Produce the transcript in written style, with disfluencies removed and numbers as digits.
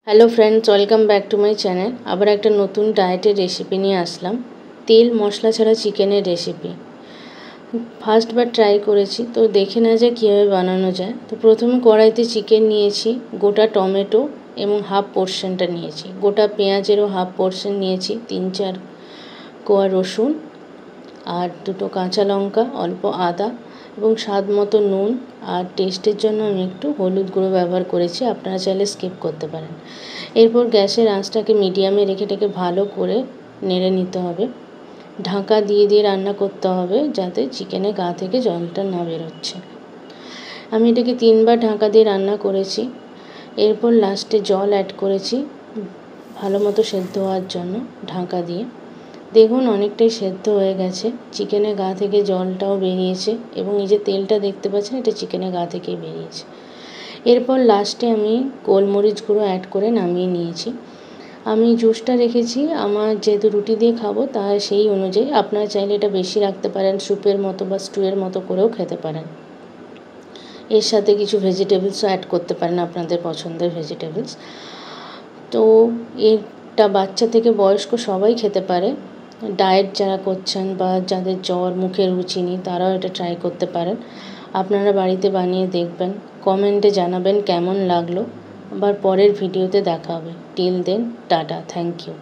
Hello friends, welcome back to my channel. আবার একটা নতুন ডায়েটের রেসিপি নিয়ে আসলাম, তেল মশলা ছাড়া চিকেনের রেসিপি। ফার্স্টবার ট্রাই করেছি, তো দেখে না যায় কীভাবে বানানো যায়। তো প্রথমে কড়াইতে চিকেন নিয়েছি, গোটা টমেটো এবং হাফ পোর্শনটা নিয়েছি, গোটা পেঁয়াজেরও হাফ পোর্শন নিয়েছি, 3-4 কোয়া রসুন আর 2টো কাঁচা লঙ্কা, অল্প আদা এবং স্বাদ মতো নুন, আর টেস্টের জন্য আমি একটু হলুদ গুঁড়ো ব্যবহার করেছি, আপনারা চাইলে স্কিপ করতে পারেন। এরপর গ্যাসের আঁচটাকে মিডিয়ামে রেখে এটাকে ভালো করে নেড়ে নিতে হবে। ঢাকা দিয়ে দিয়ে রান্না করতে হবে যাতে চিকেনের গা থেকে জলটা না বেরোচ্ছে। আমি এটাকে 3বার ঢাকা দিয়ে রান্না করেছি। এরপর লাস্টে জল অ্যাড করেছি ভালো মতো সেদ্ধ হওয়ার জন্য ঢাকা দিয়ে। দেখুন অনেকটাই সেদ্ধ হয়ে গেছে, চিকেনের গা থেকে জলটাও বেরিয়েছে এবং এই যে তেলটা দেখতে পাচ্ছেন এটা চিকেনের গা থেকেই বেরিয়েছে। এরপর লাস্টে আমি গোলমরিচ গুঁড়ো অ্যাড করে নামিয়ে নিয়েছি। আমি জুসটা রেখেছি আমার যেহেতু রুটি দিয়ে খাবো, তাই সেই অনুযায়ী আপনারা চাইলে এটা বেশি রাখতে পারেন, স্যুপের মতো বা স্টুয়ের মতো করেও খেতে পারেন। এর সাথে কিছু ভেজিটেবলসও অ্যাড করতে পারেন, আপনাদের পছন্দের ভেজিটেবলস। তো এটা বাচ্চা থেকে বয়স্ক সবাই খেতে পারে। ডায়েট যারা করছেন বা যাদের জ্বর, মুখে রুচি নেই, তারাও এটা ট্রাই করতে পারেন। আপনারা বাড়িতে বানিয়ে দেখবেন, কমেন্টে জানাবেন কেমন লাগলো। আবার পরের ভিডিওতে দেখা হবে। Till then, tata, thank you.